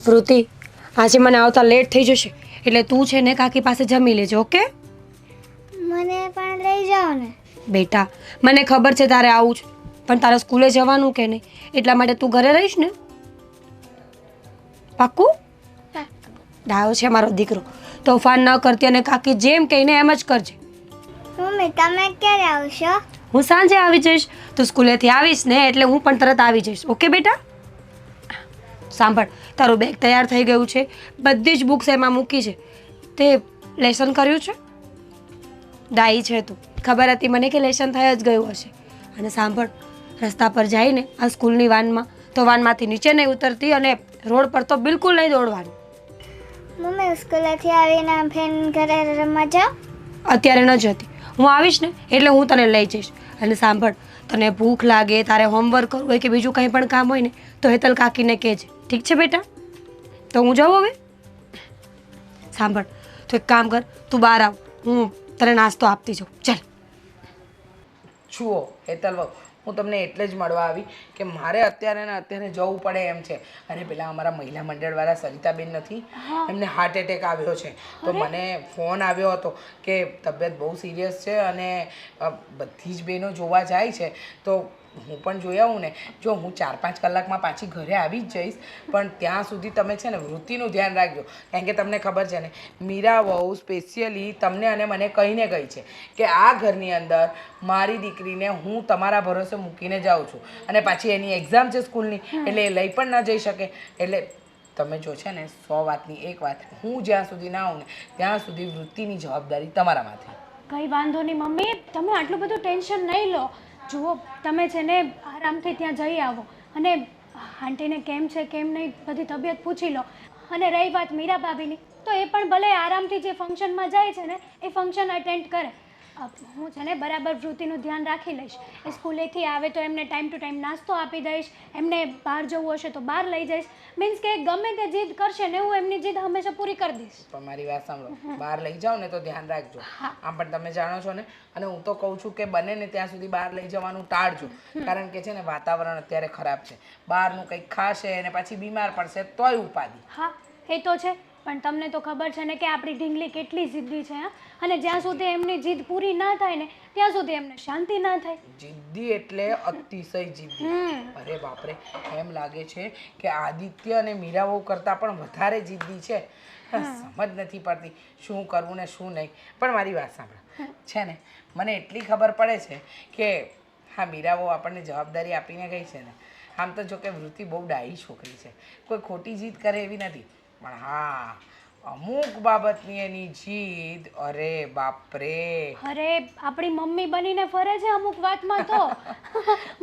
વૃત્તિ, આજે મને આવતા લેટ થઈ જશે એટલે તું છે ને કાકી પાસે જમી લેજે. ઓકે મને પણ લઈ જાઓ ને. બેટા, મને ખબર છે તારે આવું છે, પણ તારે સ્કૂલે જવાનું કે નહીં એટલા માટે તું ઘરે રહીશ ને? પાક્કું? ડાયો છે મારો દીકરો, તોફાન ન કરતી અને કાકી જેમ કહીને એમ જ કરજે. મમ્મી તમે ક્યારે આવશો? હું સાંજે આવી જઈશ. તું સ્કૂલેથી આવીશ ને એટલે હું પણ તરત આવી જઈશ. ઓકે બેટા? સાંભળ, તારું બેગ તૈયાર થઈ ગયું છે, બધી જ બુક્સ એમાં મૂકી છે. તે લેસન કર્યું છે? ડાઈ છે તું, ખબર હતી મને કે લેસન થઈ જ ગયું હશે. અને સાંભળ, રસ્તા પર જઈને આ સ્કૂલની વાનમાં તો વાનમાંથી નીચે નહીં ઉતરતી અને રોડ પર તો બિલકુલ નહીં દોડવાનું. મમ્મી સ્કૂલેથી આવીને ફ્રેન્ડ ઘરે રમવા જાઓ? અત્યારે ન જતી, હું આવીશ ને એટલે હું તને લઈ જઈશ. અને સાંભળ, તને ભૂખ લાગે, તારે હોમવર્ક કરવું હોય કે બીજું કંઈ પણ કામ હોય ને તો હેતલ કાકીને કહેજે. ઠીક છે બેટા? તો હું જાઉં હવે? સાંભળ, તો એક કામ કર, તું બહાર આવ, હું તને નાસ્તો આપતી જાઉં. ચાલ. જુઓ હેતલ વહુ, હું તમને એટલે જ મળવા આવી કે મારે અત્યારે ને અત્યારે જવું પડે એમ છે. અને પેલા અમારા મહિલા મંડળવાળા સરિતાબેન નથી, એમને હાર્ટ એટેક આવ્યો છે. તો મને ફોન આવ્યો હતો કે તબિયત બહુ સિરિયસ છે અને બધી જ બહેનો જોવા જાય છે. તો હું પણ જોઈ આવું ને. જો હું 4-5 કલાકમાં પાછી ઘરે આવી જ જઈશ, પણ ત્યાં સુધી તમે છે ને વૃત્તિનું ધ્યાન રાખજો. કારણ કે તમને ખબર છે ને, મીરા વહુ સ્પેશિયલી તમને અને મને કહીને ગઈ છે કે આ ઘરની અંદર મારી દીકરીને હું તમારા ભરોસે મૂકીને જાઉં છું અને પાછી એની એક્ઝામ છે સ્કૂલની, એટલે એ લઈ પણ ન જઈ શકે. એટલે તમે જો છે ને 100 વાતની એક વાત, હું જ્યાં સુધી ના આવું ને ત્યાં સુધી વૃત્તિની જવાબદારી તમારા માથે. કંઈ વાંધો નહીં મમ્મી, તમે આટલું બધું ટેન્શન નહીં લો. જુઓ, તમે છે ને આરામથી ત્યાં જઈ આવો અને આંટીને કેમ છે કેમ નહીં બધી તબિયત પૂછી લો. અને રહી વાત મીરા ભાભીની, તો એ પણ ભલે આરામથી જે ફંક્શનમાં જાય છે ને એ ફંક્શન અટેન્ડ કરે. હું છે ને બરાબર વૃત્તિનું ધ્યાન રાખી લઈશ. એ સ્કૂલેથી આવે તો એમને ટાઈમ ટુ ટાઈમ નાસ્તો આપી દઈશ, એમને બહાર જવું હશે તો બહાર લઈ જઈશ. મીન્સ કે ગમે તે જીદ કરશે ને હું એમની જીદ હંમેશા પૂરી કરી દઈશ. પણ મારી વાત સાંભળો, બહાર લઈ જાઓ ને તો ધ્યાન રાખજો. આમ પણ તમે જાણો છો ને, અને હું તો કહું છું કે બને ને ત્યાં સુધી બહાર લઈ જવાનું ટાળજો. કારણ કે છે ને વાતાવરણ અત્યારે ખરાબ છે, બહારનું કંઈક ખાશે અને પછી બીમાર પડશે તોય ઉપાધિ. હા એ તો છે, પણ તમને તો ખબર છે ને કે આપણી ઢીંગલી કેટલી જિદ્દી છે. અને જ્યાં સુધી એમની જીદ પૂરી ના થાય ને ત્યાં સુધી એમને શાંતિ ના થાય. જિદ્દી એટલે અતિશય જિદ્દી. અરે બાપરે, એમ લાગે છે કે આદિત્ય અને મીરાઓ કરતાં પણ વધારે જિદ્દી છે. સમજ નથી પડતી શું કરવું ને શું નહીં. પણ મારી વાત સાંભળો, છે ને મને એટલી ખબર પડે છે કે હા, મીરાઓ આપણને જવાબદારી આપીને ગઈ છે ને. આમ તો જો કે વૃત્તિ બહુ ડાહી છોકરી છે, કોઈ ખોટી જીદ કરે એવી નથી. પણ હા, અમુક બાબતની એની જીદ, અરે બાપરે. અરે આપણી મમ્મી બનીને ફરે છે અમુક વાતમાં તો.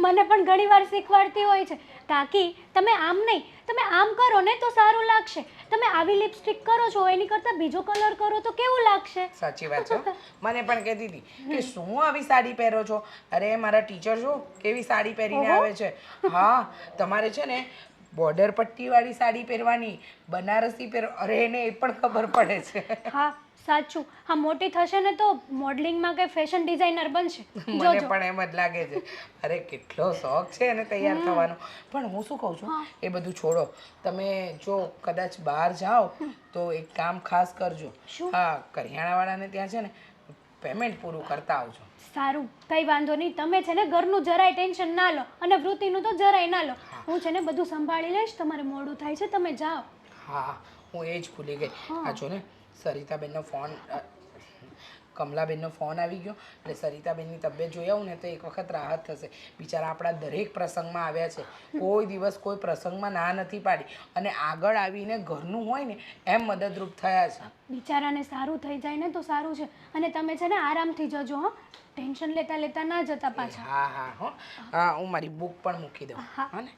મને પણ ઘણી વાર શીખવાડતી હોય છે, કાકી તમે આમ નહીં, તમે આમ કરો ને તો સારું લાગશે. તમે આવી લિપસ્ટિક કરો છો એની કરતાં બીજો કલર કરો તો કેવું લાગશે. સાચી વાત છે. મને પણ કહેતી હતી કે શું આવી સાડી પહેરો છો. અરે મારા ટીચર જો કેવી સાડી પહેરીને આવે છે. હા, તમારે છે ને બોર્ડર પટ્ટીવાળી સાડી પહેરવાની, બનારસી પહેરો. અરે એને એ પણ ખબર પડે છે. હા સાચું. હા, મોટી થશે ને તો મોડલિંગમાં કે ફેશન ડિઝાઇનર બનશે. મને પણ એમ જ લાગે છે. અરે કેટલો શોખ છે એને તૈયાર થવાનો. પણ હું શું કહું છું, એ બધું છોડો. તમે જો કદાચ બહાર જાઓ તો એક કામ ખાસ કરજો. હા, કરિયાણાવાળાને ત્યાં છે ને પેમેન્ટ પૂરું કરતા આવજો. સારું, કંઈ વાંધો નહીં. તમે છે ને ઘરનું જરાય ટેન્શન ના લો અને વૃત્તિનું તો જરાય ના લો. હું છે ને બધું સંભાળી લઈશ. તમારે મોડું થાય છે, તમે જાઓ. હા, હું એ જ ભૂલી ગઈ. આ જો ને સરિતાબેનનો ફોન, કમલાબેનનો ફોન આવી ગયો. એટલે સરિતાબેનની તબિયત જોઈ આવું ને તો એક વખત રાહત થશે. બિચારા આપણા દરેક પ્રસંગમાં આવ્યા છે, કોઈ દિવસ કોઈ પ્રસંગમાં ના નથી પાડી અને આગળ આવીને ઘરનું હોય ને એમ મદદરૂપ થયા છે. બિચારાને સારું થઈ જાય ને તો સારું છે. અને તમે છે ને આરામથી જજો. હા, ટેન્શન લેતા લેતા ના જતા પાછા. હા હા હો. હા, હું મારી બુક પણ મૂકી દઉં. હા ને.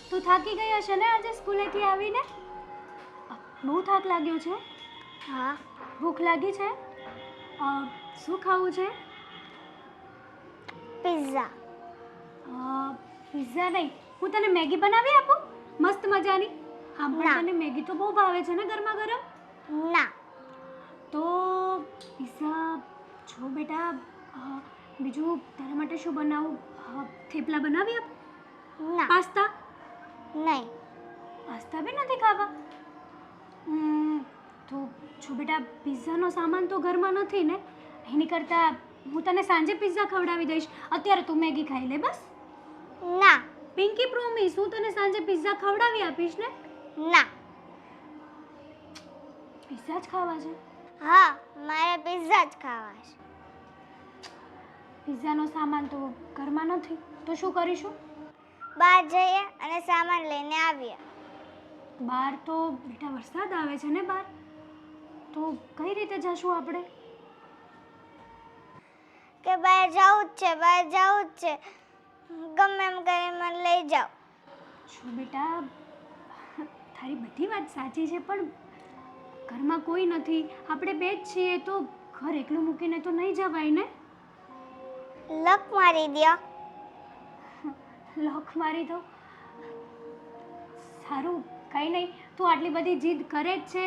તું થાકી ગઈ હશે ને આજે સ્કૂલેથી આવીને? બહુ થાક લાગ્યો છે? હા. ભૂખ લાગી છે? શું ખાવું છે? પિઝા. પિઝા નહીં, હું તને મેગી બનાવી આપું મસ્ત મજાની. હા, પણ તને મેગી તો બહુ ભાવે છે ને ગરમા ગરમ? ના. તો પિઝા જો બેટા, બીજું તારા માટે શું બનાવું? થેપલા બનાવી આપ? ના પાસ્તા? નહીં. પાસ્તા બી નથી ખાવા? તો જો બેટા પિઝાનો સામાન તો ઘરમાં નથી ને, એની કરતાં હું તને સાંજે પિઝા ખવડાવી દઈશ. અત્યારે તું મેગી ખાઈ લે બસ. ના પિંકી પ્રોમિસ, હું તને સાંજે પિઝા ખવડાવી આપીશ ને. ના. પિઝા જ ખાવા છે? હા મારે પિઝા જ ખાવા છે. પિઝાનો સામાન તો ઘરમાં નથી, તો શું કરીશું? બહાર જઈએ અને સામાન લઈને આવીએ. બહાર તો બેટા વરસાદ આવે છે ને બહાર, તો કઈ રીતે જશું આપણે? કે બહાર જવું જ છે, બહાર જવું જ છે, ગમે એમ કરી મને લઈ જાઓ. શું બેટા, તારી બધી વાત સાચી છે, પણ ઘરમાં કોઈ નથી, આપણે બે જ છીએ, તો ઘર એકલું મૂકીને તો નહીં જવાય ને. લક મારી દ્યો. લોક મારી દો? સારું, કંઈ નહીં, તું આટલી બધી જીદ કરે જ છે,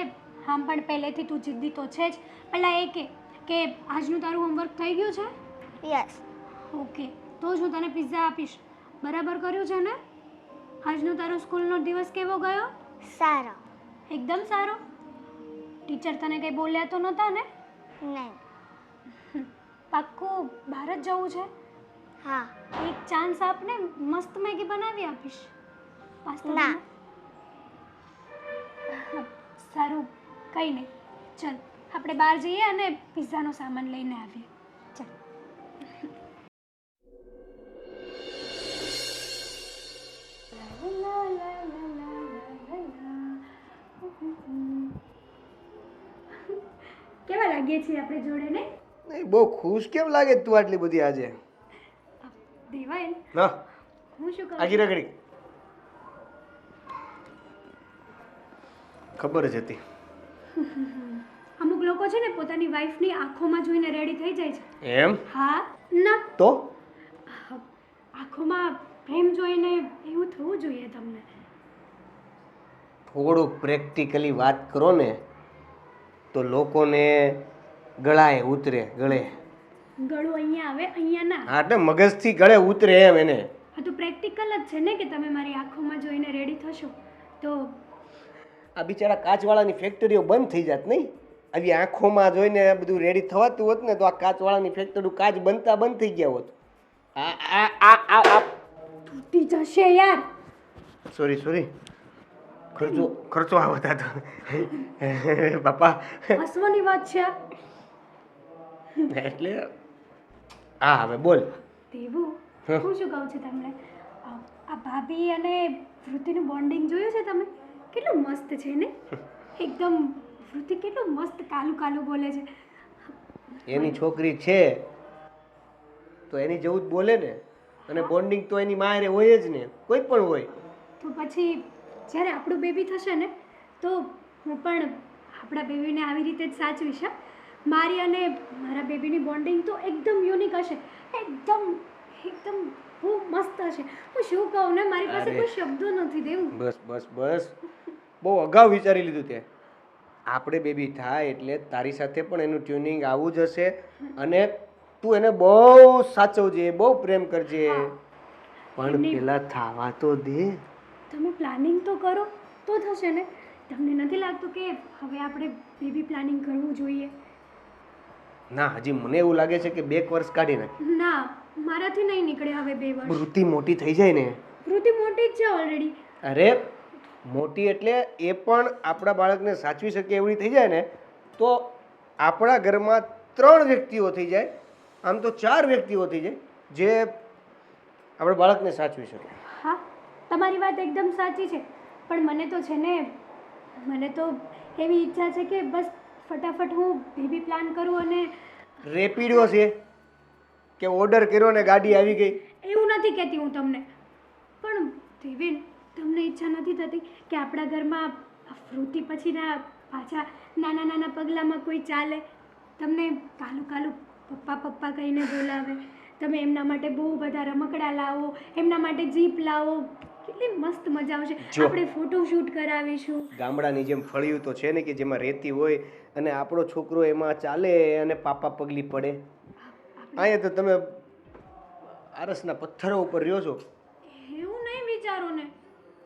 આમ પણ પહેલેથી તું જિદ્દી તો છે જ. પહેલાં એ કે આજનું તારું હોમવર્ક થઈ ગયું છે? યસ. ઓકે, તો જ હું તને પિઝા આપીશ. બરાબર કર્યું છે ને? આજનો તારો સ્કૂલનો દિવસ કેવો ગયો? સારો. એકદમ સારો? ટીચર તને કંઈ બોલ્યા તો નહોતા ને? નહીં. પાક્કું બહાર જ જવું છે? હા. એક ચાન્સ આપને, મસ્ત મેગી બનાવી આપીશ. પાસ્તા ના. સારું, કંઈ નહીં, ચલ આપણે બહાર જઈએ અને પિઝાનો સામાન લઈને આવીએ. ચાલ. કેવા લાગીએ છીએ આપણે જોડે ને? નહીં બહુ ખુશ કેમ લાગે તું આટલી બધી આજે? દેવાય ને, ના હું શું કહું? આગી રગડી ખબર જ હતી. અમુક લોકો છે ને પોતાની વાઈફની આંખોમાં જોઈને રેડી થઈ જાય છે. એમ? હા ના, તો આંખોમાં પ્રેમ જોઈને એવું થવું જોઈએ તમને. થોડું પ્રેક્ટિકલી વાત કરો ને તો લોકોને ગળાએ ઉતરે. ગળે ગળું અહીંયા આવે, અહીંયા ના. હા એટલે મગજથી ગળે ઉતરે એમ એને. હા તો પ્રેક્ટિકલ જ છે ને કે તમે મારી આંખોમાં જોઈને રેડી થશો તો. આ બિચારા કાચવાળાની ફેક્ટરીઓ બંધ થઈ જાત નહીં? આવી આંખોમાં જોઈને બધું રેડી થવાતું હોત ને તો આ કાચવાળાની ફેક્ટરી કાચ બનતા બંધ થઈ ગયા હોત. આ તૂટી જશે યાર. સોરી ખર્ચો આવતા તો બાપા હસવાની વાત છે આ. એટલે હા હવે બોલ. દેવું, હું શું કહું છું તમને, આ ભાભી અને વૃત્તિનું બોન્ડિંગ જોયું છે તમે? કેટલું મસ્ત છે ને એકદમ. વૃત્તિ કેટલું મસ્ત કાલું કાલું બોલે છે. એની છોકરી છે તો એની જેવું જ બોલે ને, અને બોન્ડિંગ તો એની મારે હોય જ ને, કોઈ પણ હોય. તો પછી જ્યારે આપણું બેબી થશે ને તો હું પણ આપણા બેબીને આવી રીતે જ સાચવીશ. મારી અને મારા બેબીની બોન્ડિંગ તો એકદમ યુનિક હશે, એકદમ એકદમ બહુ મસ્ત હશે. હું શું કહું ને, મારી પાસે કોઈ શબ્દો નથી દેવું. બસ બહુ અગાઉ વિચારી લીધું તે. આપણે બેબી થાય એટલે તારી સાથે પણ એનું ટ્યુનિંગ આવું જ હશે, અને તું એને બહુ સાચવજે, બહુ પ્રેમ કરજે, પણ પેલા થાવા તો દે. તમે પ્લાનિંગ તો કરો તો થશે ને. તમને નથી લાગતું કે હવે આપણે બેબી પ્લાનિંગ કરવું જોઈએ? ના, હજી મને એવું લાગે છે કે 2 વર્ષ કાઢી નાખ. ના, મારાથી નહીં નીકળે હવે 2 વર્ષ. વૃત્તિ મોટી થઈ જાય ને. વૃત્તિ મોટી જ છે ઓલરેડી. અરે મોટી એટલે એ પણ આપણા બાળકને સાચવી શકે એવડી થઈ જાય ને તો આપણા ઘરમાં 3 વ્યક્તિઓ થઈ જાય, આમ તો 4 વ્યક્તિઓ થઈ જાય જે આપણા બાળકને સાચવી શકે. હા, તમારી વાત એકદમ સાચી છે, પણ મને તો છે ને, મને તો એવી ઈચ્છા છે કે બસ ફટાફટ હું બેબી પ્લાન કરું અને. રેપિડો છે કે ઓર્ડર કર્યો ને ગાડી આવી ગઈ? એવું નથી કહેતી હું તમને, પણ દેવેન, તમને ઈચ્છા નથી થતી કે આપણા ઘરમાં વૃત્તિ પછીના પાછા નાના નાના પગલાંમાં કોઈ ચાલે, તમને કાલું કાલું પપ્પા પપ્પા કહીને બોલાવે, તમે એમના માટે બહુ બધા રમકડા લાવો, એમના માટે જીપ લાવો, કેટલી મસ્ત મજા આવશે. આપણે ફોટોશૂટ કરાવીશું. ગામડાની જેમ ફળિયું તો છે ને કે જેમાં રેતી હોય અને આપણો છોકરો એમાં ચાલે અને પાપા પગલી પડે. અહીંયા તો તમે આરસના પથ્થરો ઉપર રહ્યો છો. એવું નહીં વિચારો ને,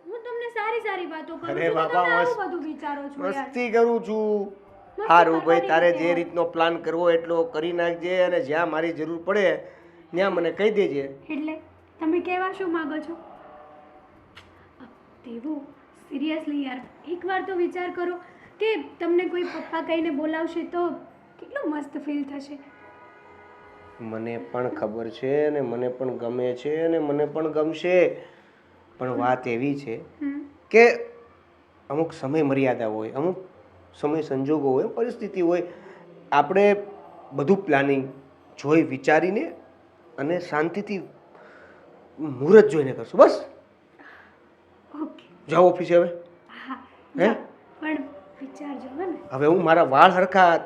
હું તમને સારી સારી વાતો કરું અરે છું, તો બાબા, તમે આવું મસ્ત- બધું વિચારો છો યાર. મસ્તી કરું છું. મસ્તી સારું ભાઈ, કરવાની તારે રીતે જે હોય. રીતનો પ્લાન કરવો એટલો કરી નાખજે, અને જ્યાં મારી જરૂર પડે ત્યાં મને કહી દેજે. એટલે તમે કહેવા શું માંગો છો? દેવું, સિરિયસલી યાર, એકવાર તો વિચાર કરો કે તમને કોઈ પપ્પા કહીને બોલાવશે તો કેટલું મસ્ત ફીલ થશે. મને પણ ખબર છે, અને મને પણ ગમે છે, અને મને પણ ગમશે. પણ વાત એવી છે કે અમુક સમય મર્યાદા હોય, અમુક સમય સંજોગો હોય, પરિસ્થિતિ હોય. આપણે બધું પ્લાનિંગ જોઈ વિચારીને અને શાંતિથી મુહૂર્ત જોઈને કરશું. બસ ઓકે, જાઓ ઓફિસે હવે. હા હે? જાઓ. પણ વિચારજો હો ને. હવે હું મારા વાળ હરખા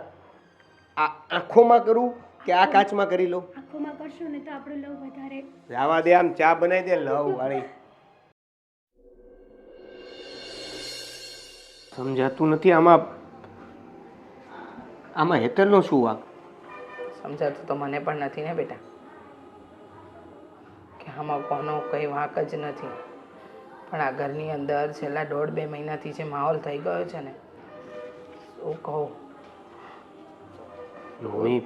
આ આંખોમાં કરું કે આ કાચમાં કરી લઉં? આંખોમાં કરશો ને તો આપણું લવ વધારે. જવા દે, આમ ચા બનાવી દે લવ વાળી. સમજાતું નથી આમાં હેતલનો શું વાંક? સમજાતું તો મને પણ નથી ને બેટા, કે આમાં કોનો કંઈ વાંક જ નથી. પણ આ ઘરની અંદર છેલ્લા 1.5-2 મહિનાથી જે માહોલ થઈ ગયો છે ને, શું કહું. મમ્મી,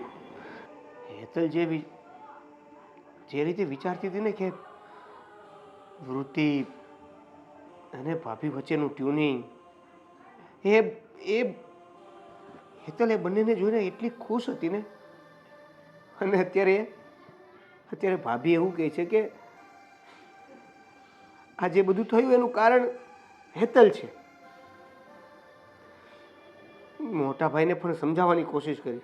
હેતલ જે રીતે વિચારતી હતી ને કે વૃત્તિ અને ભાભી વચ્ચેનું ટ્યુનિંગ, એ હેતલ એ બંનેને જોઈને એટલી ખુશ હતી ને, અને અત્યારે ભાભી એવું કહે છે કે આ જે બધું થયું એનું કારણ હેતલ છે. મોટા ભાઈને પણ સમજાવવાની કોશિશ કરી.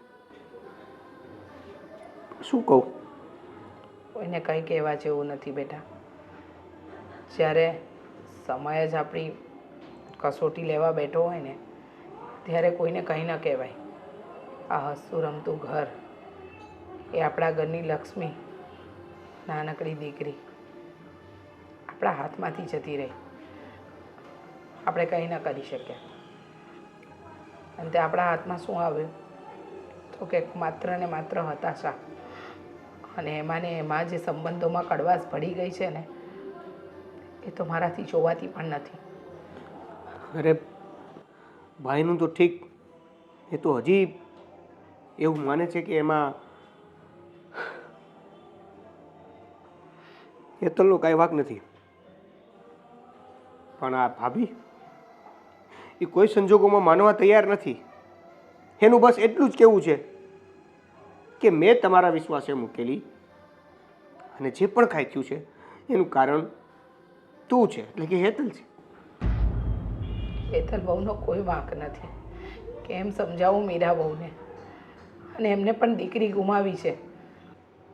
શું કહું? કોઈને કંઈ કહેવા જેવું નથી બેટા. જ્યારે સમય જ આપણી કસોટી લેવા બેઠો હોય ને, ત્યારે કોઈને કંઈ ન કહેવાય. આ હસતું રમતું ઘર એ આપણા ઘરની લક્ષ્મી, નાનકડી દીકરી આપણા હાથમાંથી જતી રહી. આપણે કંઈ ન કરી શક્યા. અને તે આપણા હાથમાં શું આવ્યું તો કે માત્ર ને માત્ર હતાશા. અને એમાં ને એમાં જે સંબંધોમાં કડવાશ પડી ગઈ છે ને, એ તો મારાથી જોવાતી પણ નથી. અરે ભાઈનું તો ઠીક, એ તો હજી એવું માને છે કે એમાં હેતલનો કાંઈ વાંક નથી. પણ આ ભાભી એ કોઈ સંજોગોમાં માનવા તૈયાર નથી. એનું બસ એટલું જ કહેવું છે કે મેં તમારા વિશ્વાસે મૂકેલી, અને જે પણ કાંઈ થયું છે એનું કારણ તું છે, એટલે કે હેતલ છે. હેતલ બહુનો કોઈ વાંક નથી. કેમ સમજાવું મીરા બહુને? અને એમને પણ દીકરી ગુમાવી છે.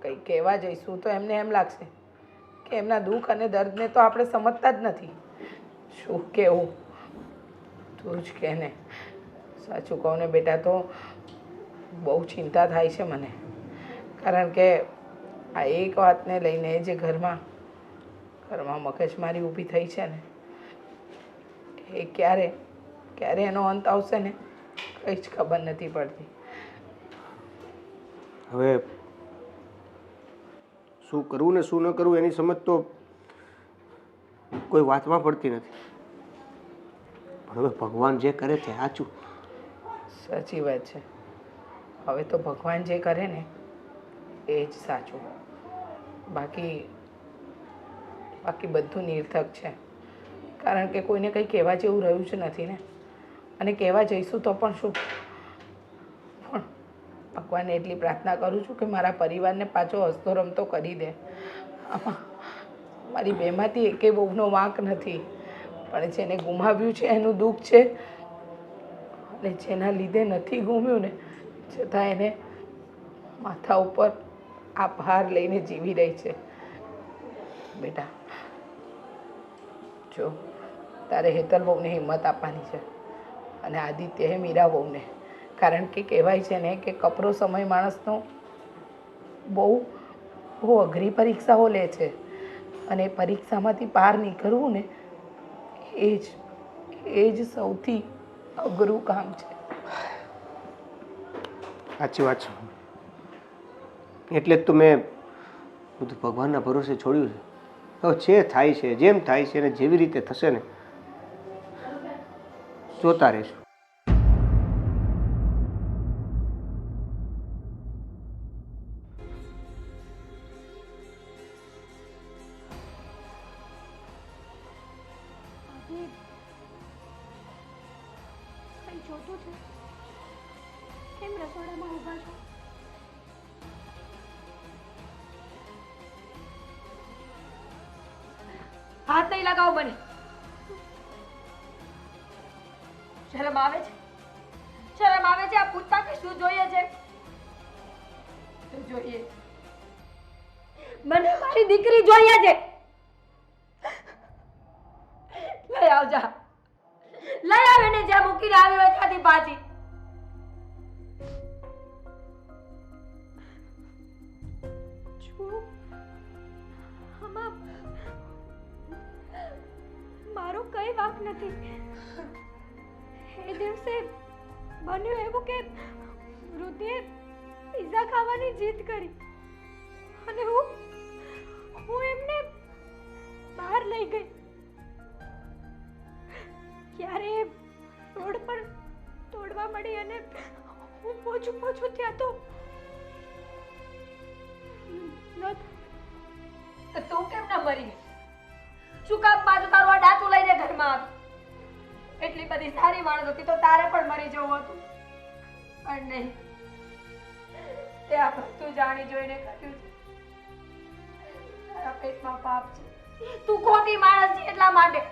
કંઈ કહેવા જઈશું તો એમને એમ લાગશે કે એમના દુઃખ અને દર્દને તો આપણે સમજતા જ નથી. શું કહેવું, તું જ કહે ને. સાચું કહું ને બેટા, તો બહુ ચિંતા થાય છે મને. કારણ કે આ એક વાતને લઈને જે ઘરમાં મગજમારી ઊભી થઈ છે ને, એ ક્યારે એનો અંત આવશે ને, કંઈ જ ખબર નથી પડતી. હવે શું કરવું ને શું ન કરવું એની સમજ તો કોઈ વાતમાં પડતી નથી. પણ હવે ભગવાન જે કરે તે સાચું. સાચી વાત છે. હવે તો ભગવાન જે કરે ને એ જ સાચું. બાકી બધું નિર્થક છે. કારણ કે કોઈને કંઈ કહેવા જેવું રહ્યું જ નથી ને. અને કહેવા જઈશું તો પણ શું? પણ ભગવાનને એટલી પ્રાર્થના કરું છું કે મારા પરિવારને પાછો હસતો રમતો કરી દે. આમાં મારી બેમાંથી એકે બહુનો વાંક નથી. પણ જેને ગુમાવ્યું છે એનું દુઃખ છે, અને જેના લીધે નથી ગુમ્યું ને, છતાં એને માથા ઉપર આ ભાર લઈને જીવી રહી છે. બેટા જો, તારે હેતલ બહુને હિંમત આપવાની છે, અને આદિત્યએ મીરા બહુને. કારણ કે કહેવાય છે ને કે કપરો સમય માણસનો બહુ અઘરી પરીક્ષાઓ લે છે, અને એ પરીક્ષામાંથી પાર નીકળવું ને એ જ સૌથી અઘરું કામ છે. સાચી વાત છે. એટલે જ તો મેં બધું ભગવાનના ભરોસે છોડ્યું છે. હવે જે થાય છે, જેમ થાય છે ને જેવી રીતે થશે ને જોતા રહીશું. કંઈ જોતું છે? કેમ રસોડામાં ઊભા છો? હાથ નહીં લગાવો મને. શરમ આવે છે? શરમ આવે છે? આ પૂછતા કે શું જોઈએ છે? શું જોઈએ? મને મારી દીકરી જોઈએ છે. લઈ આવજા. લઈ આવીને જ્યાં મૂકીને આવી હોય ત્યાંથી પાછી. જો આમાં મારો કઈ વાંક નથી. એ દિવસે બન્યું એવું કે વૃદ્ધિએ પિઝા ખાવાની જીદ કરી અને હું એમને બહાર લઈ ગઈ. ક્યારે રોડ પર તોડવા મળી અને હું પોછું ત્યાં તો તું કેમ ના મરી? શું કામ પાછું તારું આ ડાચું લઈને ઘરમાં આવ્યું? એટલી બધી સારી માણસ હતી તો તારે પણ મરી જવું હતું, પણ નહીં. તે આ બધું જાણી જોઈને કર્યું છે. તારા પેટમાં પાપ છે. તું ખોટી માણસ છે એટલા માટે.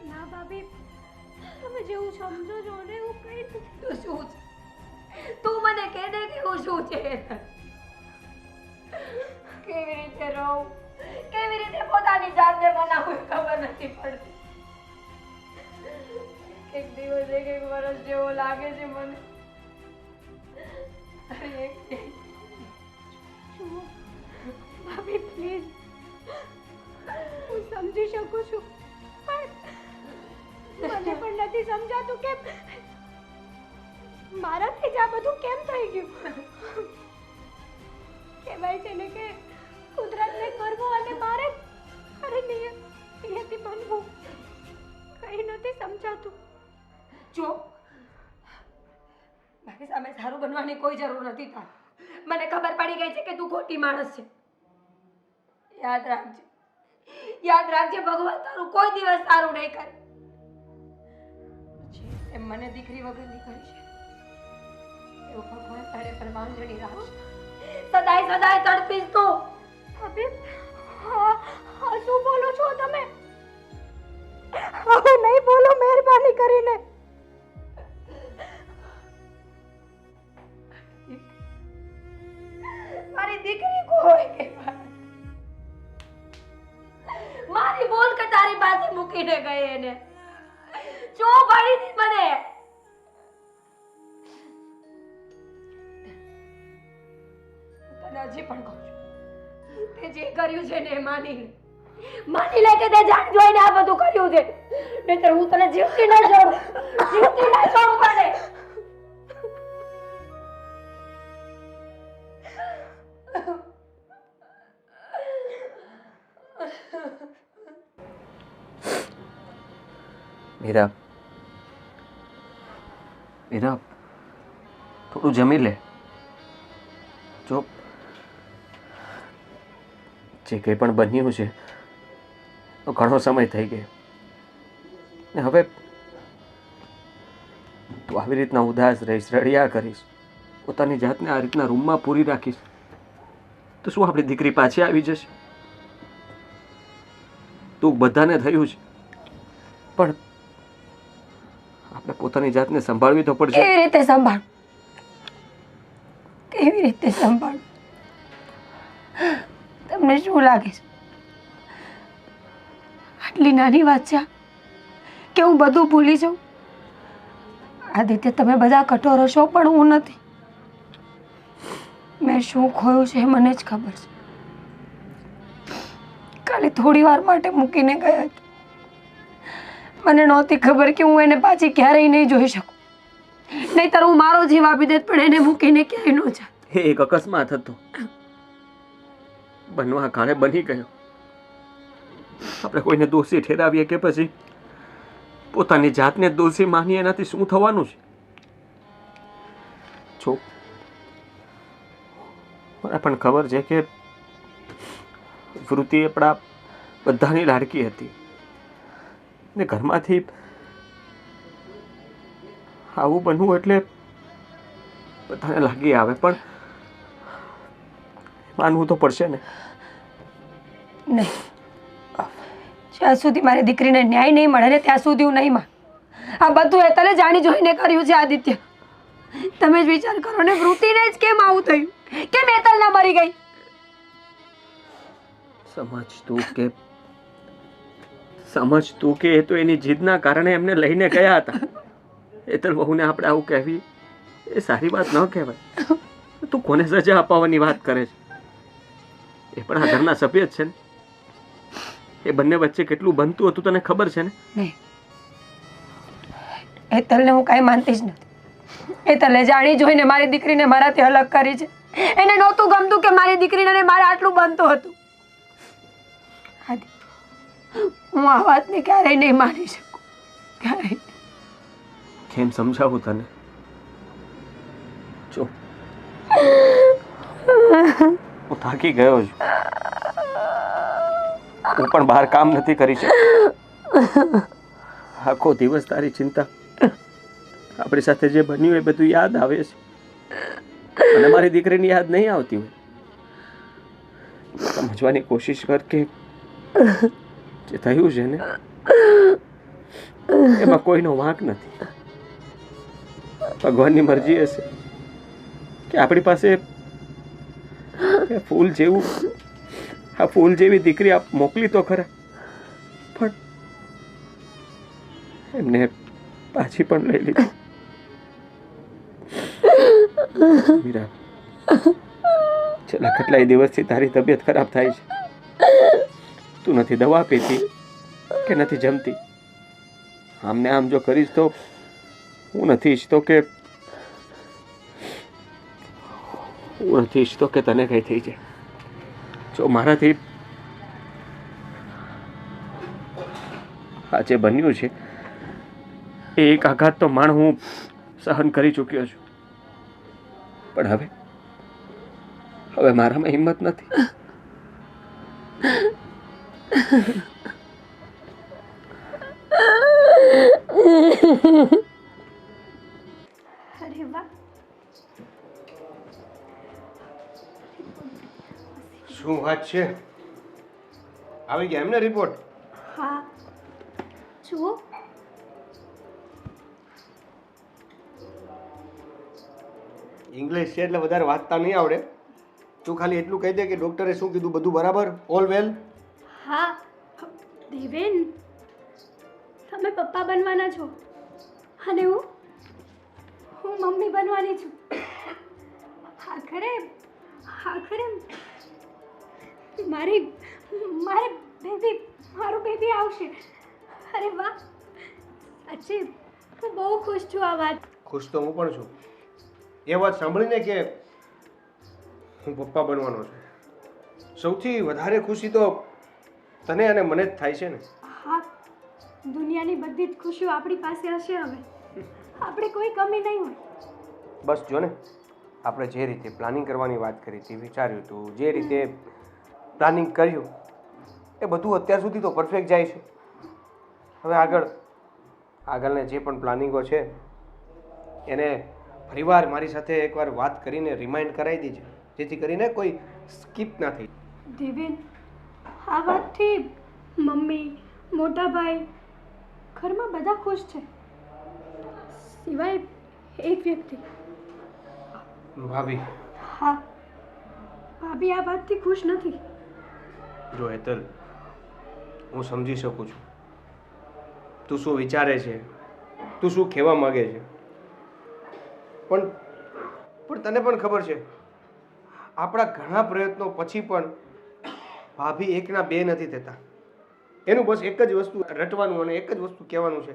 ના ભાભી, તમે જેવું સમજો છો ને એવું કઈ નથી. તું શું છે? તું મને કહે દે કે હું શું છે. કેવી રીતે રહું, કેવી રીતે પોતાની જાતને મનાવું ખબર નથી પડતી. એક દિવસ એક વર્ષ જેવો લાગે છે મને. જુઓ ભાભી, પ્લીઝ, હું સમજી શકું છું, પણ મને પણ નથી સમજાતું કે મારાથી જ આ બધું કેમ થઈ ગયું. કહેવાય છે ને કે કુદરતને કરવું અને મારે નિયતિ બનવું. કઈ નથી સમજાતું. જો, મારી સામે સારું બનવાની કોઈ જરૂર નથી તાર. મને ખબર પડી ગઈ છે કે તું ખોટી માણસ છે. યાદ રાખજે, યાદ રાખજે, ભગવાન તારું કોઈ દિવસ સારું નહીં કરે. એમ મને દીકરી વગરની કરી છે એવું ભગવાન તારે પર માંગણી રાખશે. સદાય સદાય તડપીશ તું. ભાભી, હા શું બોલો છો તમે? હવે નહીં બોલો, મહેરબાની કરીને. મારી દીકરી કોઈ કે મારી બોલ કે તારી પાસે મૂકીને ગઈ એને જો પડી હતી મને. તને હજી પણ કહું છું, તે જે કર્યું છે ને એ માની લે કે તે જાણ જોઈને આ બધું કર્યું છે. નહીંતર હું તને જીવતી ના છોડું, જીવતી ના છોડું તને. મીરા, થોડું જમી લે. જો જે કંઈ પણ બન્યું છે તો ઘણો સમય થઈ ગયો ને હવે તું આવી રીતના ઉદાસ રહીશ, રડ્યા કરીશ, પોતાની જાતને આ રીતના રૂમમાં પૂરી રાખીશ તો શું આપણી દીકરી પાછી આવી જશે? તું બધાને થયું છે, પણ આપણે પોતાની જાતને સંભાળવી તો પડશે. કેવી રીતે સંભાળ? કેવી રીતે સંભાળ? તમને શું લાગે છે આટલી નાની વાત છે કે હું બધું ભૂલી જાઉં? આદિત્ય, તમે બધા કઠોર હશો પણ હું નથી. મેં શું ખોયું છે એ મને જ ખબર છે. ખાલી થોડી વાર માટે મૂકીને ગયા હતા. મને નહોતી ખબર કે હું એને પાછી ક્યારેય નહીં જોઈ શકું. નહીંતર હું મારો જીવ આપી દેત, પણ એને મૂકીને ક્યાંય ન જાય. એ એક અકસ્માત હતો, બનવા કાળે બની ગયો. આપણે કોઈને દોષી ઠેરાવીએ કે પછી પોતાની જાતને દોષી માનીએ, એનાથી શું થવાનું છે? જો મને પણ ખબર છે કે વૃત્તિ આપણા બધાની લાડકી હતી ને ઘરમાંથી આવું બનવું એટલે બધાને લાગી આવે, પણ માનવું તો પડશે ને. નહીં, જ્યાં સુધી મારી દીકરીને ન્યાય નહીં મળે ને ત્યાં સુધી હું નહીં માં. આ બધું હેતલે જાણી જોઈને કર્યું છે આદિત્ય. તમે જ વિચાર કરો ને, વૃત્તિને જ કેમ આવું થયું, કેમ હેતલ ના મરી ગઈ? સમજ તું કે એ તો એની જીદના કારણે એમને લઈને ગયા હતા. હેતલ વહુને આપણે આવું કહેવી એ સારી વાત ન કહેવાય. તું કોને સજા અપાવવાની વાત કરે છે? એ પણ આ ઘરના સભ્ય જ છે ને. એ બંને વચ્ચે કેટલું બનતું હતું તને ખબર છે ને? નહીં, હેતલને હું કાંઈ માનતી જ નથી. હેતલે જાણી જોઈને મારી દીકરીને મારાથી અલગ કરી છે. એને નહોતું ગમતું કે મારી દીકરીને મારે આટલું બનતું હતું. હું આ વાતને ક્યારેય નહીં માની શકું, ક્યારેય. કેમ સમજાવું તને? જો હું થાકી ગયો છું, હું પણ બહાર કામ નથી કરી શકતો. આખો દિવસ તારી ચિંતા, આપણી સાથે જે બન્યું એ બધું યાદ આવે છે, અને મારી દીકરીની યાદ નહીં આવતી હોય. સમજવાની કોશિશ કર કે જે થયું છે ને એમાં કોઈનો વાંક નથી. ભગવાનની મરજી હશે કે આપણી પાસે ફૂલ જેવું, આ ફૂલ જેવી દીકરી આપ મોકલી તો ખરા, પણ એમને પાછી પણ લઈ લીધી. મીરા, છેલ્લા કેટલાય દિવસથી તારી તબિયત ખરાબ થાય છે. તું નથી દવા પીતી કે નથી જમતી. આમને આમ જો કરીશ તો હું નથી ઈચ્છતો કે તને કઈ થઈ જાય. જો મારાથી આ જે બન્યું છે એ એક આઘાત તો માણ હું સહન કરી ચૂક્યો છું, પણ હવે મારામાં હિંમત નથી. અરે વાહ, શું વાત છે? આવી ગયા એમને રિપોર્ટ? હા જુઓ. ઇંગ્લિશ છે એટલે વધારે વાંચતા નહીં આવડે. તું ખાલી એટલું કહી દે કે ડૉક્ટરે શું કીધું, બધું બરાબર, ઓલ વેલ? હા દેવેન, તમે પપ્પા બનવાના છો અને હું મમ્મી બનવાની છું. આખરે મારું બેબી આવશે. અરે વાહ, સાચે હું બહુ ખુશ છું આ વાત. ખુશ તો હું પણ છું એ વાત સાંભળીને કે હું પપ્પા બનવાનો છું. સૌથી વધારે ખુશી તો તને અને મને જ થાય છે ને. હા, દુનિયાની બધી જ ખુશીઓ આપણી પાસે હશે. હવે આપણે કોઈ કમી નહીં હોય. બસ જો ને, આપણે જે રીતે પ્લાનિંગ કરવાની વાત કરી હતી, વિચાર્યું હતું, જે રીતે પ્લાનિંગ કર્યું એ બધું અત્યાર સુધી તો પરફેક્ટ જાય છે. હવે આગળને જે પણ પ્લાનિંગો છે એને ફરીવાર મારી સાથે એકવાર વાત કરીને રિમાઇન્ડ કરાવી દીધી, જેથી કરીને કોઈ સ્કીપ ના થઈ. દેવેન, આ વાતથી મમ્મી, મોટા ભાઈ, ઘરમાં બધા ખુશ છે, સિવાય એક વ્યક્તિ. ભાભી. હા, ભાભી આ વાતથી ખુશ નથી. જો હેતલ, હું સમજી શકું છું તું શું વિચારે છે, તું શું કહેવા માગે છે, પણ તને પણ ખબર છે આપણા ઘણા પ્રયત્નો પછી પણ ભાભી એકના બે નથી થતા. એનું બસ એક જ વસ્તુ રટવાનું અને એક જ વસ્તુ કહેવાનું છે.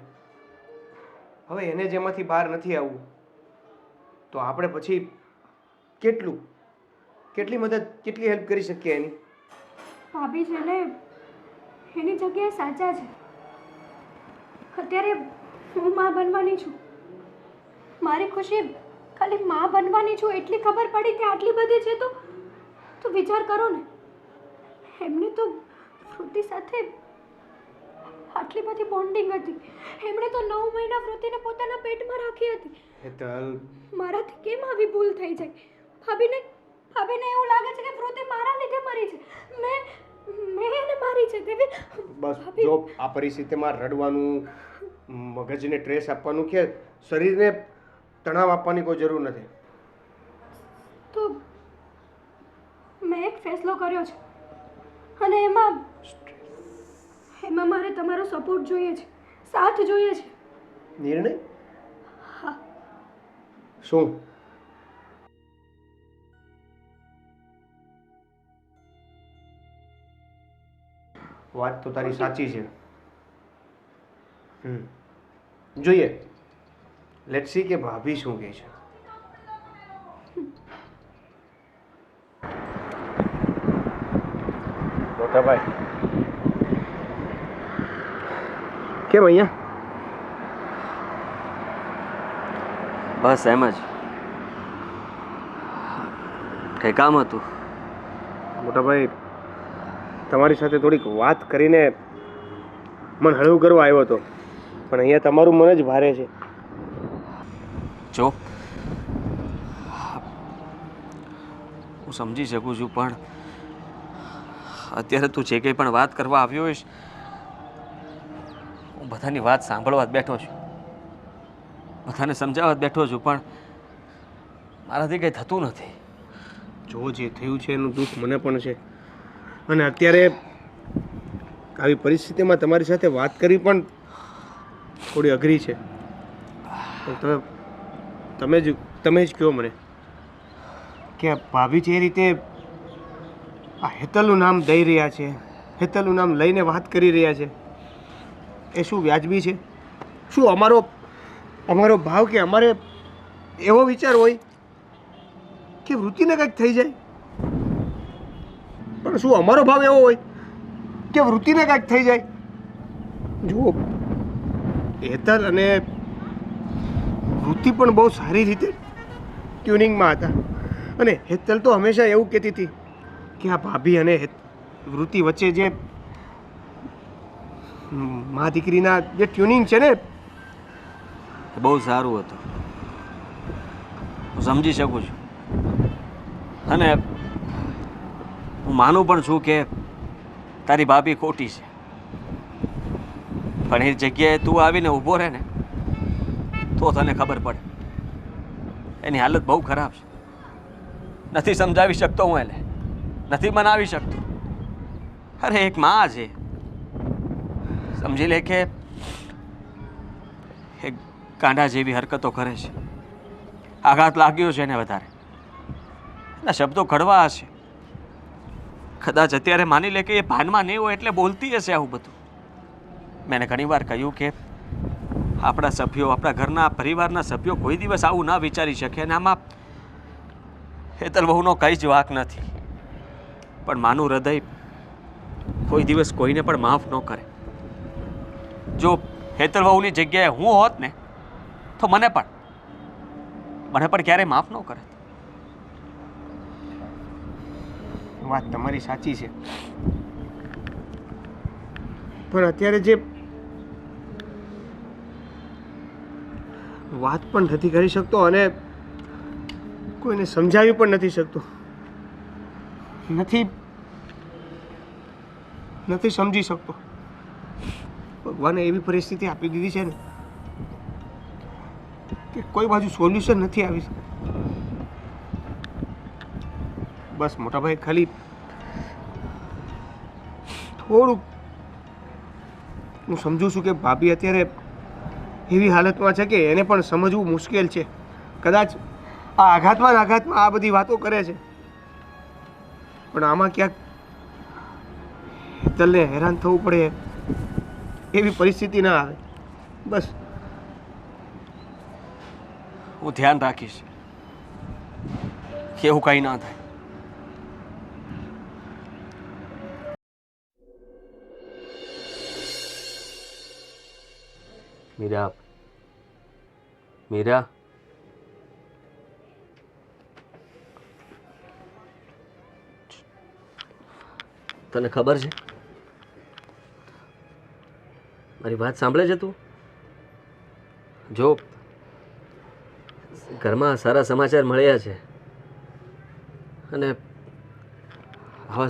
હવે એને જેમાંથી બહાર નથી આવવું તો આપણે પછી કેટલી મદદ, કેટલી હેલ્પ કરી શકીએ એની? ભાભી છે ને એની જગ્યાએ સાચા છે. અત્યારે હું માં બનવાની છું. મારી ખુશી ખાલી માં બનવાની છું એટલી ખબર પડી કે આટલી બધી છે તો વિચાર કરો ને. એમને તો વૃત્તિ સાથે આટલી બધી બોન્ડિંગ હતી. એમણે તો 9 મહિના વૃત્તિને પોતાના પેટમાં રાખી હતી. હેતલ, મારાથી કેમ આવી ભૂલ થઈ જાય? ભાભીને એવું લાગે છે કે વૃત્તિ મારા લીધે મરી છે. મેં એને મારી છે. દેવી બસ જો આ પરિસ્થિતિમાં રડવાનું, મગજને સ્ટ્રેસ આપવાનું કે શરીરને તણાવ આપવાની કોઈ જરૂર નથી. તો મેં એક ફેસલો કર્યો છે અને એમાં મારે તમારો સપોર્ટ જોઈએ છે, સાથ જોઈએ છે. નિર્ણય? હા. શું? વાત તો તારી સાચી છે. જોઈએ, લેટ્સ સી કે ભાભી શું કહે છે. મોટાભાઈ કેમ અહીંયા? બસ એમ જ. કંઈ કામ હતું? મોટાભાઈ તમારી સાથે થોડીક વાત કરીને મન હળવું કરવા આવ્યો હતો, પણ અહીંયા તમારું મન જ ભારે છે. જો હું સમજી શકું છું, પણ અત્યારે તું જે કંઈ પણ વાત કરવા આવ્યો હોઈશ, હું બધાની વાત સાંભળવા જ બેઠો છું, બધાને સમજાવવા જ બેઠો છું, પણ મારાથી કંઈ થતું નથી. જો જે થયું છે એનું દુઃખ મને પણ છે, અને અત્યારે આવી પરિસ્થિતિમાં તમારી સાથે વાત કરવી પણ થોડી અઘરી છે. તમે જ કહો મને કે ભાભી જે રીતે આ હેતલનું નામ દઈ રહ્યા છે, હેતલનું નામ લઈને વાત કરી રહ્યા છે, એ શું વ્યાજબી છે? શું અમારો ભાવ કે અમારે એવો વિચાર હોય કે વૃત્તિને કંઈક થઈ જાય? પણ શું અમારો ભાવ એવો હોય કે વૃત્તિને કંઈક થઈ જાય? જુઓ, હેતલ અને વૃત્તિ પણ બહુ સારી રીતે ટ્યુનિંગમાં હતા, અને હેતલ તો હંમેશા એવું કહેતી હતી કે આ ભાભી અને વૃત્તિ વચ્ચે જે મા દીકરીના જે ટ્યુનિંગ છે ને, એ બહુ સારું હતું. હું સમજી શકું છું, અને હું માનું પણ છું કે તારી ભાભી ખોટી છે, પણ એ જગ્યાએ તું આવીને ઊભો રહે ને તો તને ખબર પડે. એની હાલત બહુ ખરાબ છે. નથી સમજાવી શકતો હું એને, નથી મનાવી શકતો. અરે એક માં છે, સમજી લે કે એક કાંડા જેવી હરકતો કરે છે. આઘાત લાગ્યો છે એને વધારે, એના શબ્દો કડવા હશે. કદાચ અત્યારે માની લે કે એ ભાનમાં નહીં હોય એટલે બોલતી હશે આવું બધું. મેં ઘણી વાર કહ્યું કે આપણા સભ્યો, આપણા ઘરના પરિવારના સભ્યો કોઈ દિવસ આવું ના વિચારી શકે, અને આમાં હેતલ બહુનો કંઈ જ વાંક નથી. પણ માનું હૃદય કોઈ દિવસ કોઈને પણ માફ ન કરે. જો હેતલ બહુની જગ્યાએ હું હોત ને તો મને પણ ક્યારેય માફ ન કરે. વાત તમારી સાચી છે, પણ અત્યારે જે વાત પણ નથી કરી શકતો અને કોઈને સમજાવી પણ નથી શકતો, નથી સમજી શકતો. ભગવાને એવી પરિસ્થિતિ આપી દીધી છે ને કે કોઈ બાજુ સોલ્યુશન નથી આવી શકતું. બસ મોટાભાઈ ખાલી થોડુંક હું સમજુ છું કે ભાભી અત્યારે એવી હાલતમાં છે કે એને પણ સમજવું મુશ્કેલ છે. કદાચ આ આઘાતમાં આ બધી વાતો કરે છે, પણ આમાં ક્યાંક હેતલને હેરાન થવું પડે એવી પરિસ્થિતિ ના આવે. બસ હું ધ્યાન રાખીશ કે એવું કંઈ ના થાય. મીરા, મીરા, તને ખબર છે મારી વાત સાંભળે છે તું? જો ઘરમાં સારા સમાચાર મળ્યા છે અને આવા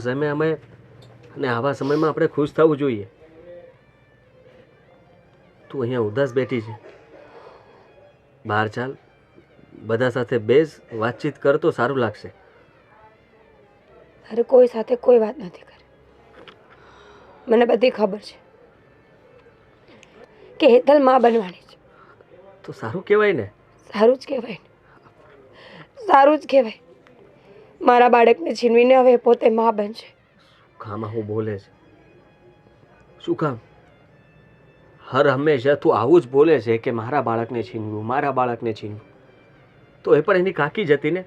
સમયમાં આપણે ખુશ થવું જોઈએ. તું અહીંયા ઉદાસ બેઠી છે, બહાર ચાલ, બધા સાથે બેસ, વાતચીત કર તો સારું લાગશે. તારે કોઈ સાથે કોઈ વાત નથી કરી. મને બધી ખબર છે કે હેતલ માં બનવાની છે. તો સારું કહેવાય ને. સારું જ કહેવાય ને, સારું જ કહેવાય. મારા બાળકને છીનવીને હવે પોતે માં બનશે. કામ આવું બોલે છે? શું કામ હર હંમેશા તું આવું જ બોલે છે કે મારા બાળકને છીનવ્યું, મારા બાળકને છીનવ્યું? તો એ પણ એની કાકી જ હતી ને,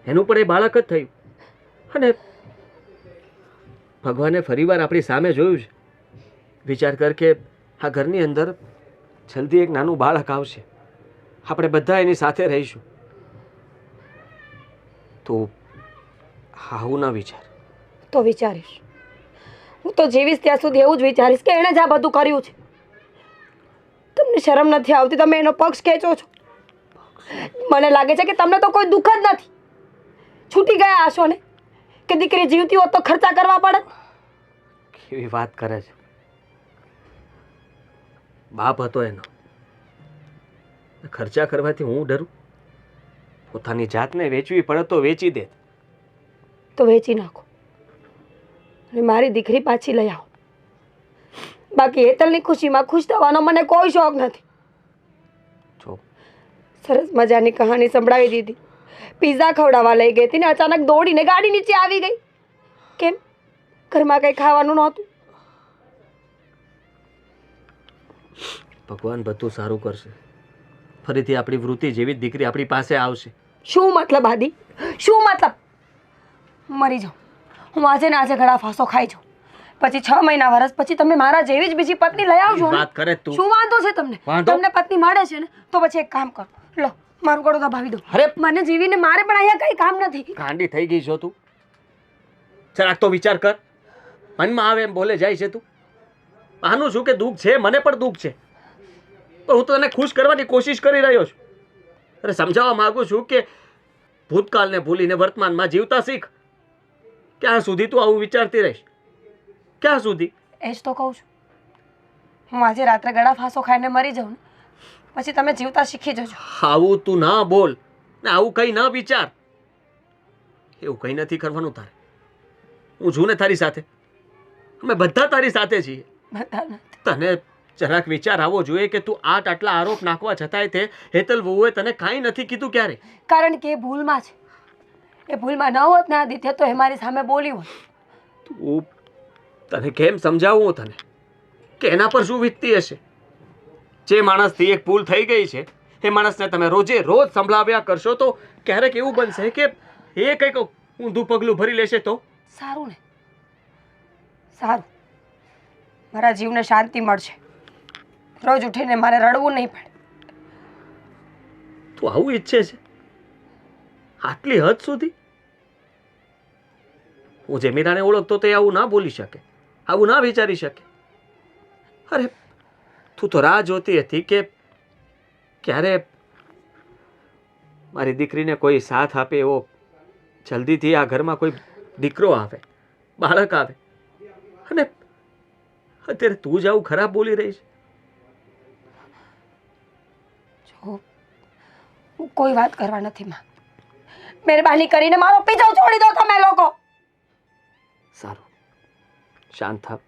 એનું પણ એ બાળક જ થયું. અને ભગવાને ફરીવાર આપણી સામે જોયું છે. વિચાર કર કે આ ઘરની અંદર જલ્દી એક નાનું બાળક આવશે, આપણે બધા એની સાથે રહીશું. તો આવું ના વિચાર. તો વિચારીશ, હું તો જીવીશ ત્યાં સુધી એવું જ વિચારીશ કે એણે જ આ બધું કર્યું છે. તમને શરમ નથી આવતી? તમે એનો પક્ષ ખેંચો છો. મને લાગે છે કે તમને તો કોઈ દુઃખ જ નથી. છૂટી ગયા હશો ને કે દીકરી જીવતી હોત તો ખર્ચા કરવા પડે. કેવી વાત કરે છે? બાપ હતો એનો, ખર્ચા કરવાથી હું ડરું? પોતાની જાતને વેચવી પડે તો વેચી દે. તો વેચી નાખો અને મારી દીકરી પાછી લઈ આવો. બાકી હેતલની ખુશીમાં ખુશ થવાનો મને કોઈ શોખ નથી. જો સરસ મજાની કહાની સંભળાવી દીધી, પિઝા ખવડાવવા લઈ ગઈ હતી ને અચાનક દોડીને ગાડી નીચે આવી ગઈ. કેમ? ઘરમાં કંઈ ખાવાનું નહોતું? ભગવાન બધું સારું કરશે. ફરીથી આપણી વૃત્તિ જેવી જ દીકરી આપણી પાસે આવશે. શું મતલબ આદિ? શું મતલબ? મરી જાઉં હું આજે ને આજે ગળા ફાંસો ખાઈ જાઉં, પછી 6 મહિના વર્ષ પછી તમે મારા જેવી જ બીજી પત્ની લઈ આવજો ને. વાત કરે તું. શું વાંધો છે તમને? તમને પત્ની મળે છે ને તો પછી એક કામ કરો, લો મારું ગળું દબાવી દો. અરે મને જીવીને મારે પણ અહીંયા કઈ કામ નથી. ગાંડી થઈ ગઈ છો તું? જરાક તો વિચાર કર. મનમાં આવે એમ બોલે જાય છે તું. આનું શું કે દુઃખ છે, મને પણ દુઃખ છે, પણ હું તો તને ખુશ કરવાની કોશિશ કરી રહ્યો છું. અરે સમજાવવા માંગુ છું કે ભૂતકાળને ભૂલીને વર્તમાનમાં જીવતા શીખ. ક્યાં સુધી તું આવું વિચારતી રહીશ? ક્યાં સુધી? એ જ તો કહું છું. હું આજે રાત્રે ગળા ફાંસો ખાઈને મરી જાઉં ને પછી તમે જીવતા શીખી જજો. આવું તું ના બોલ ને આવું કંઈ ના વિચાર. એવું કંઈ નથી કરવાનું તારે. હું છું ને તારી સાથે, અમે બધા તારી સાથે છીએ. બધા નથી. તને જરાક વિચાર આવવો જોઈએ કે તું આટલા આરોપ નાખવા છતાંય તે હેતલ વહુએ તને કાંઈ નથી કીધું ક્યારે? કારણ કે એ ભૂલમાં છે. એ ભૂલમાં ન હોત ને આદિત્ય તો એ મારી સામે બોલી હોત. તું તને કેમ સમજાવું તને કે એના પર શું વીતતી હશે? જે માણસથી એક ભૂલ થઈ ગઈ છે એ માણસને તમે રોજે રોજ સંભળાવ્યા કરશો તો ક્યારેક એવું બનશે કે એ કંઈક ઊંધું પગલું ભરી લેશે તો સારું ને? સારું, મારા જીવને શાંતિ મળશે. રોજ ઉઠીને મારે રડવું નહીં પડે. તું આવું ઈચ્છે છે? આટલી હદ સુધી? હું જે મીરાને ઓળખતો તો એ આવું ના બોલી શકે, આવું ના વિચારી શકે. અરે તું તો રાહ જોતી હતી કે ક્યારે મારી દીકરીને કોઈ સાથ આપે એવો જલ્દીથી આ ઘરમાં કોઈ દીકરો આવે, બાળક આવે, અને અત્યારે તું જ આવું ખરાબ બોલી રહી છે. જો હું કોઈ વાત કરવા નથી માંગતી. મહેરબાની કરીને મારો પીછો છોડી દો તમે લોકો. સારું, શાંત થાપ.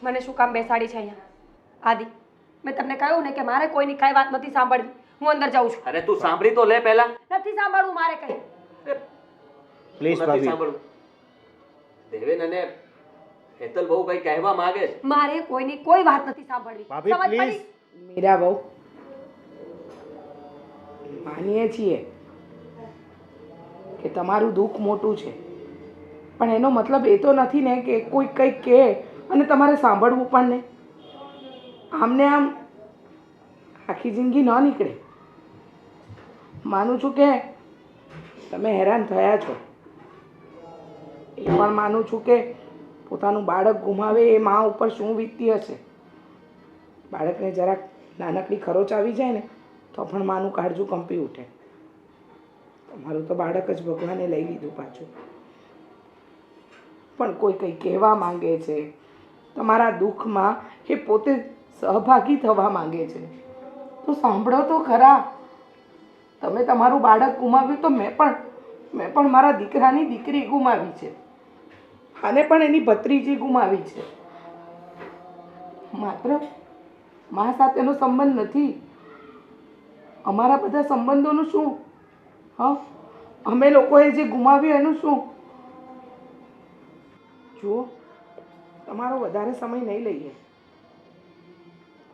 મને શું કામ બેસાડી છે અહીંયા? આદિ, મેં તમને કહ્યું ને કે મારે કોઈની કાંઈ વાત નથી સાંભળવી. હું અંદર જાઉં છું. અરે તું સાંભળી તો લે પહેલા. નથી સાંભળવું મારે કંઈ. પ્લીઝ નથી ભાભી સાંભળવું. દેવેન અને હેતલ બહુ કઈ કહેવા માંગે છે. મારે કોઈની કોઈ વાત નથી સાંભળવી. ભાભી સમજ પડી? પ્લીઝ મીરા બહુ માનીએ છીએ કે તમારું દુઃખ મોટું છે, પણ એનો મતલબ એ તો નથી ને કે કોઈ કંઈક કહે અને તમારે સાંભળવું પણ નહીં. આમને આમ આખી જિંદગી ન નીકળે. માનું છું કે તમે હેરાન થયા છો, એ પણ માનું છું કે પોતાનું બાળક ગુમાવે એ મા ઉપર શું વીતતી હશે. બાળકને જરાક નાનકડી ખરોચ આવી જાય ને તો પણ માનું કાળજું કંપી ઉઠે. તમારું તો બાળક જ ભગવાને લઈ લીધું પાછું. પણ કોઈ કંઈ કહેવા માંગે છે, તમારા દુઃખમાં એ પોતે સહભાગી થવા માંગે છે, તો સાંભળો તો ખરા. તમે તમારું બાળક ગુમાવ્યું તો મેં પણ મારા દીકરાની દીકરી ગુમાવી છે, અને પણ એની ભત્રીજી ગુમાવી છે. માત્ર મા સાથેનો સંબંધ નથી, અમારા બધા સંબંધોનું શું? હા, અમે લોકોએ જે ગુમાવ્યું એનું શું? જુઓ, તમારો વધારે સમય નહીં લઈએ,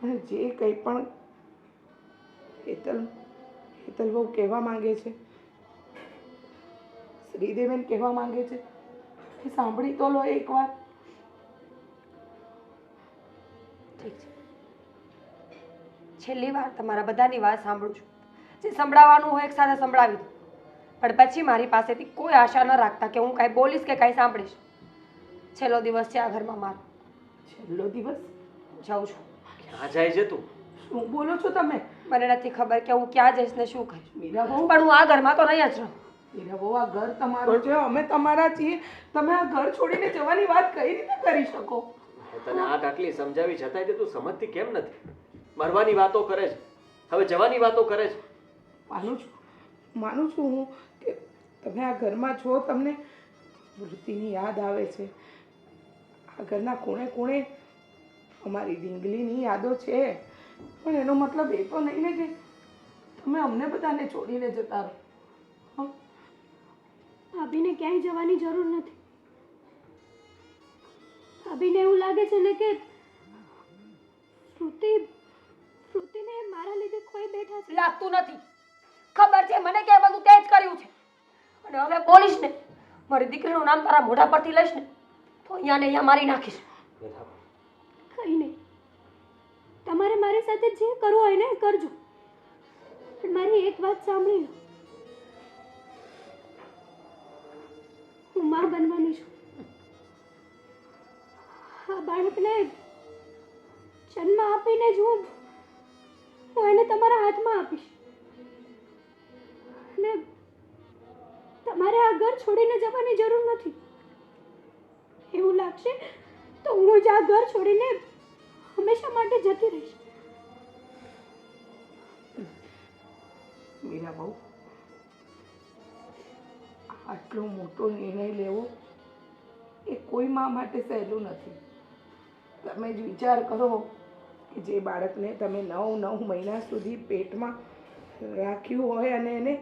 અને જે કંઈ પણ હેતલ બહુ કહેવા માંગે છે, શ્રીદેવીને કહેવા માંગે છે, એ સાંભળી તો લો એકવાર. ઠીક છે, છેલ્લી વાર તમારા બધાની વાત સાંભળું છું. જે સંભળાવવાનું હોય એક સાથે સંભળાવી દો, પણ પછી મારી પાસેથી કોઈ આશા ન રાખતા કે હું કાંઈ બોલીશ કે કાંઈ સાંભળીશ. છેલ્લો દિવસ છે આ ઘરમાં મારો. છેલ્લો દિવસ? જાઉં છું. ક્યાં જાય છે તું? શું બોલો છો તમે? મને નથી ખબર કે હું ક્યાં જઈશ ને શું કરીશ, મીરા બહુ પણ હું આ ઘરમાં તો નહીં જ રહું. મીરા બહુ આ ઘર તમારું છે, અમે તમારા છીએ. તમે આ ઘર છોડીને જવાની વાત કઈ રીતે કરી શકો? તને આટલી સમજાવી છતાંય તું સમજતી કેમ નથી? મરવાની વાતો કરે છે, હવે જવાની વાતો કરે છે. માનું છું હું કે તમે આ ઘરમાં છો, તમને વૃત્તિની યાદ આવે છે. આ ઘરના ખૂણે ખૂણે અમારી ઢીંગલીની યાદો છે, પણ એનો મતલબ એ તો નહીં ને કે તમે અમને બધાને છોડીને જતા રહો. હં? ભાભીને ક્યાંય જવાની જરૂર નથી. ભાભીને એવું લાગે છે ને કે શ્રુતિને મારા લીધે ખોઈ બેઠા છે. લાગતું નથી. ખબર છે મને કે બધું તે જ કર્યું છે, અને હવે બોલીશ ને, મારી દીકરીનું નામ તારા મોઢા પરથી લઈશ ને, તો અહીંયા ને અહીંયા મારી નાખીશ. કંઈ નહીં, તમારે મારી સાથે જે કરવું હોય ને એ કરજો, પણ મારી એક વાત સાંભળી લો. હું માં બનવાની છું. આ બાળકને જન્મ આપીને જ હું એને તમારા હાથમાં આપીશ, અને તમારે આ ઘર છોડીને જવાની જરૂર નથી. એવું લાગશે તો હું જ આ ઘર છોડીને હંમેશા માટે જતી રહીશ. મીરા બહુ, આટલો મોટો નિર્ણય લેવો એ કોઈ મા માટે સહેલું નથી. તમે જ વિચાર કરો કે જે બાળકને તમે 9 મહિના સુધી પેટમાં રાખ્યું હોય અને એને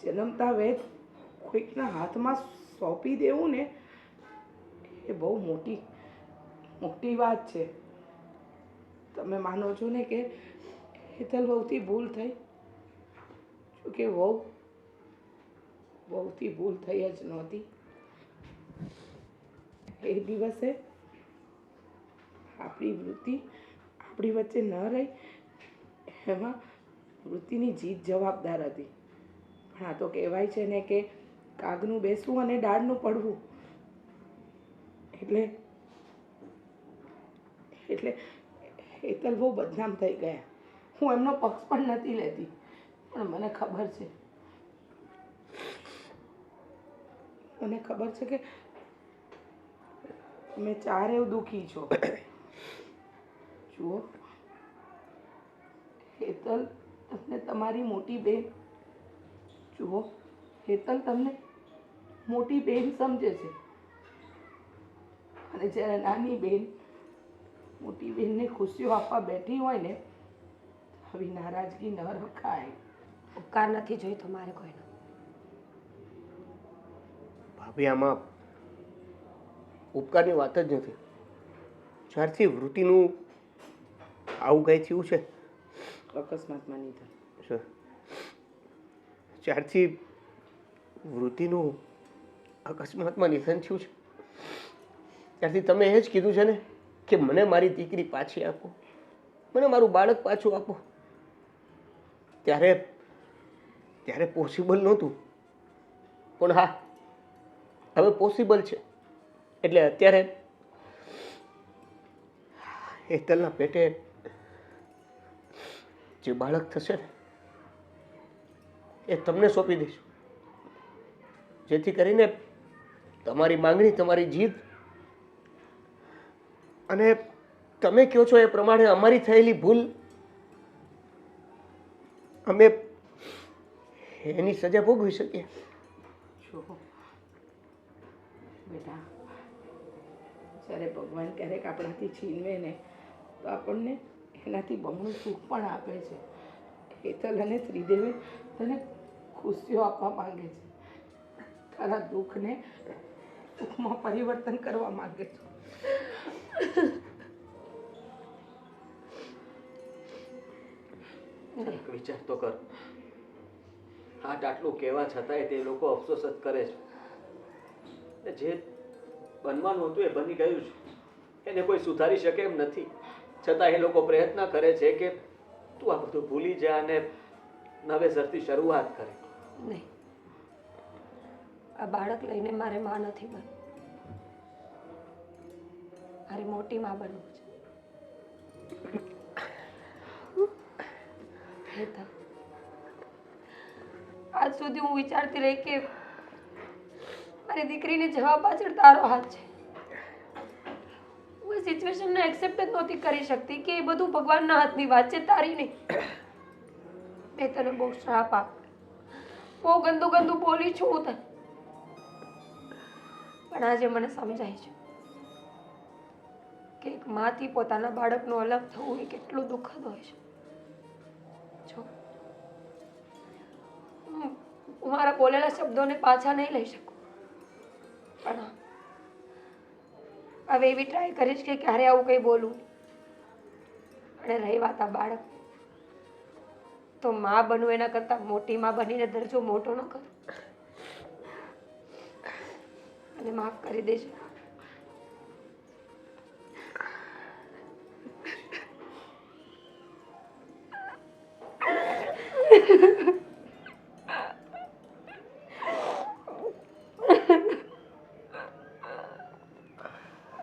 જન્મતા વેત કોઈકના હાથમાં સોંપી દેવું ને, એ બહુ મોટી વાત છે. તમે માનો છો ને કે હેતલ બહુથી ભૂલ થઈ? જોકે બહુથી ભૂલ થઈ જ નહોતી. એ દિવસે આપણી વૃત્તિ આપણી વચ્ચે ન રહી, એમાં વૃત્તિની જીત જવાબદાર હતી. પણ આ તો કહેવાય છે ને કે કાગનું બેસવું અને ડાળનું પડવું. એટલે હેતલ બહુ બદનામ થઈ ગયા. હું એમનો પક્ષ પણ નથી લેતી, પણ મને ખબર છે કે તમે ચારેય દુઃખી છો. જુઓ, હેતલ તમને તમારી મોટી બેન સમજે છે, અને જ્યારે નાની બેન મોટી બેનને ખુશીઓ આપવા બેઠી હોય ને આવી નારાજગી ન રખાય. ઉપકાર નથી જોઈતો મારે કોઈનો. ભાભી આમાં ઉપકારની વાત જ નથી. જ્યારથી વૃત્તિનું આવું કંઈ થયું છે અકસ્માતમાં નિધન. સર, જ્યારથી વૃત્તિનું અકસ્માતમાં નિધન થયું છે ત્યારથી તમે એ જ કીધું છે ને કે મને મારી દીકરી પાછી આપો, મને મારું બાળક પાછું આપો. ત્યારે પોસિબલ નહોતું, પણ હા હવે પોસિબલ છે. એટલે અત્યારે હેતલના પેટે જે બાળક થશે ને એ તમને સોંપી દઈશું, જેથી કરીને તમારી માંગણી, તમારી જીદ અને તમે કહો છો એ પ્રમાણે અમારી થયેલી ભૂલ અમે એની સજા ભોગવી શકીએ. જો બેટા, જ્યારે ભગવાન ક્યારેક આપણાથી છીનવે ને તો આપણને એનાથી બમણું સુખ પણ આપે છે. હેતલ અને શ્રીદેવે તને ખુશીઓ આપવા માંગે છે, તારા દુઃખને સુખમાં પરિવર્તન કરવા માંગે છે. એક વિચાર તો કર, આટલું કહેવા છતાંય તે લોકો અફસોસ જ કરે છે. જે બનવાનું હતું એ બની ગયું છે, એને કોઈ સુધારી શકે એમ નથી. છતાં એ લોકો પ્રયત્ન કરે છે કે તું આ બધું ભૂલી જા અને નવેસરથી શરૂઆત કરે. નહીં, આ બાળક લઈને મારે માં નથી બનવું, મારે મોટી માં બનવું છે. હેતલ, આજ સુધી હું વિચારતી રહી કે મારી દીકરીને જવા પાછળ તારો હાથ છે. હું એ સિચ્યુએશનને એક્સેપ્ટ જ નહોતી કરી શકતી કે એ બધું ભગવાનના હાથની વાત છે, તારી નહીં. મેં તને બહુ શ્રાપ આપ્યો, બહુ ગંદુ ગંદુ બોલી છું હું તને, પણ આજે મને સમજાય છે કે એક માથી પોતાના બાળકનું અલગ થવું એ કેટલું દુઃખદ હોય છે. જો હું મારા બોલેલા શબ્દોને પાછા નહીં લઈ શકું, પણ હા, હવે એવી ટ્રાય કરીશ કે ક્યારે આવું કંઈ બોલું. અને રહી વાત આ બાળક, તો માં બનવું એના કરતાં મોટી માં બનીને દરજ્જો મોટો ન કરું. અને માફ કરી દેજો.